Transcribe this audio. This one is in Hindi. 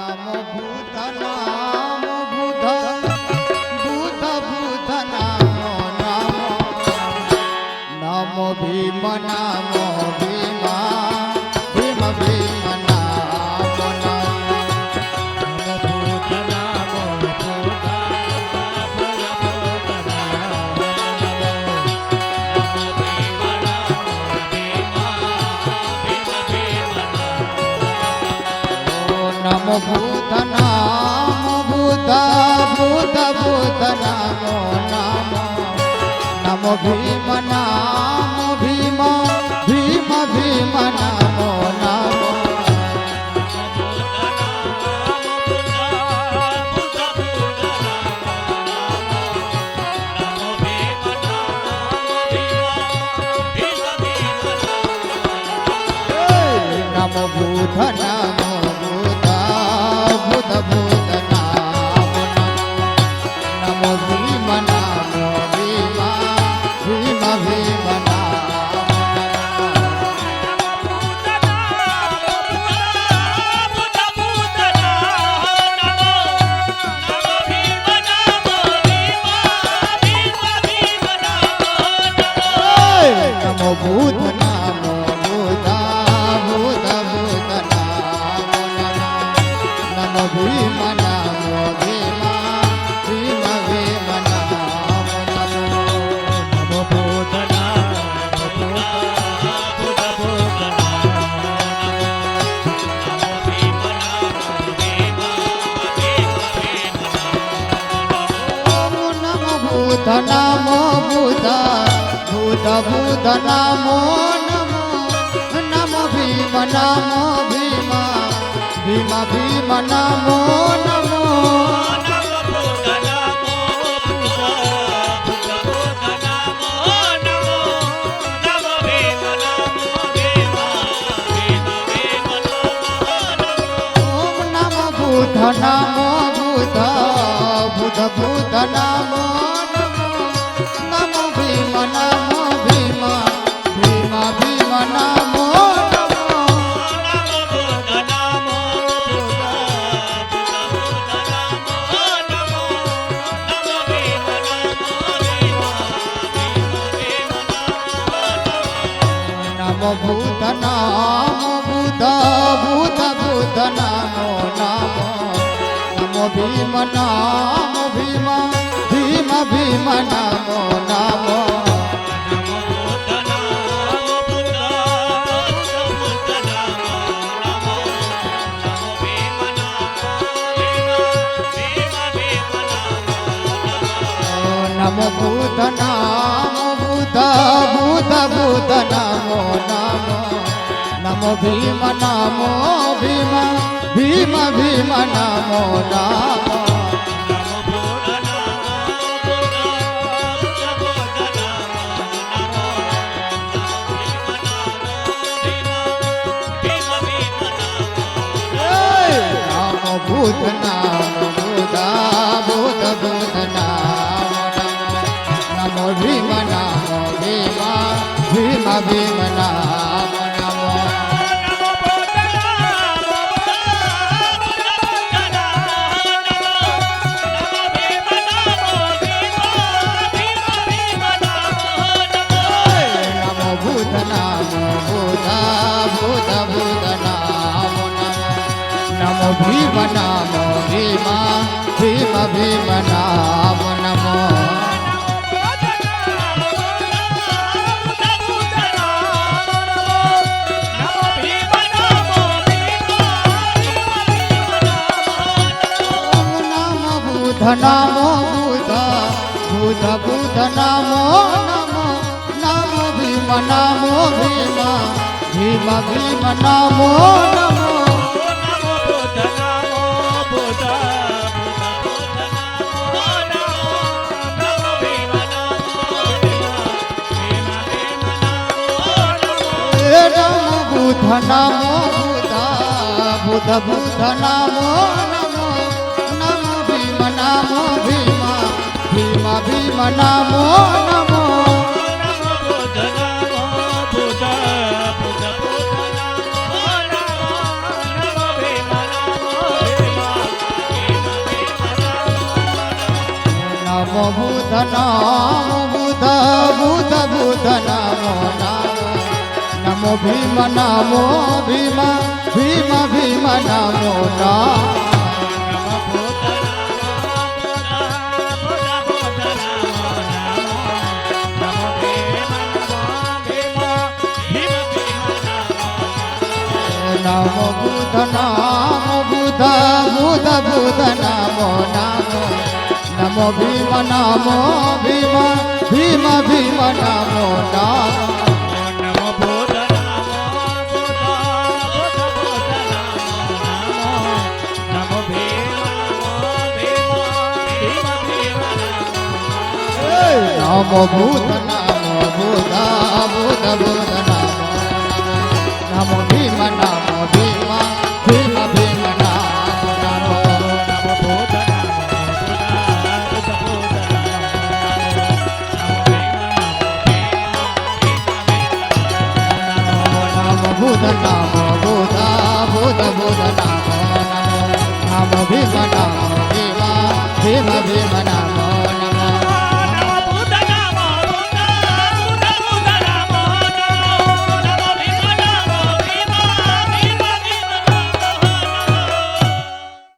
नमो बुद्ध नमो बुद्ध बुद्ध बुद्ध नमो नमो नमो भीम नमो भीमा भीम भीम नमो नमो बुद्ध नमो बुद्ध नमो बुद्ध नमो बुद्ध बुद्ध बुद्ध नमो नमो नमो भीम नमो भीम भीम भीम नमो नमो नमो बुद्ध नमो बुद्ध बुद्ध नमो नमो भीम नमो भीम भीम भीम नमो बुद्ध नमो बुद्ध बुद्ध बुद्ध नमो भीम नमो भीम भीम भीम नमो बुद्ध नमो बुद्ध बुद्ध नमो बुद्ध नमो बुद्ध बुद्ध बुद्ध नमो नमो नमो भीम नमो भीम भीम भीम नमो नमो नमो बुद्ध नमो बुद्ध बुद्ध बुद्ध नमो नमो नमो भीम नमो भीम भीम भीम नमो नमो बुद्ध नमो बुद्ध बुद्ध बुद्ध नमो नमो नमो भीम नमो भीम भीम भीम नमो नमो नमो बुद्ध नमो बुद्ध बुद्ध बुद्ध नमो नमो नमो भीम नमो भीम भीम भीम नमो नमो नमो बुद्ध नमो बुद्ध बुद्ध बुद्ध नमो भीम नमो भीम भीम भीम नमो नमो नमो बुद्ध नमो बुद्ध बुद्ध बुद्ध नमो नमो भीम नमो भीम भीम भीम नमो नमो नमो बुद्ध बुद्ध बुद्ध नमो नमो नमो भीम नमो भीम भीम भीम नमो नमो नमो बुद्ध नमो बुद्ध बुद्ध बुद्ध नमो नमो नमो भीम नमो भीम भीम भीम नमो नमो નમો બુદ્ધ નમો બુદ્ધ બુદ્ધ બુદ્ધ નમો નમો નમો ભીમ નમો ભીમ ભીમ ભીમ નમો નમો નમો બુદ્ધ નમો બુદ્ધ બુદ્ધ બુદ્ધ નમો નમો નમો ભીમ નમો ભીમ ભીમ ભીમ નમો નમો નમો બુદ્ધ નમો બુદ્ધ બુદ્ધ બુદ્ધ નમો નમો ભીમ નમો ભીમ ભીમ ભીમ નમો નમો બુદ્ધ નમો બુદ્ધ બુદ્ધ બુદ્ધ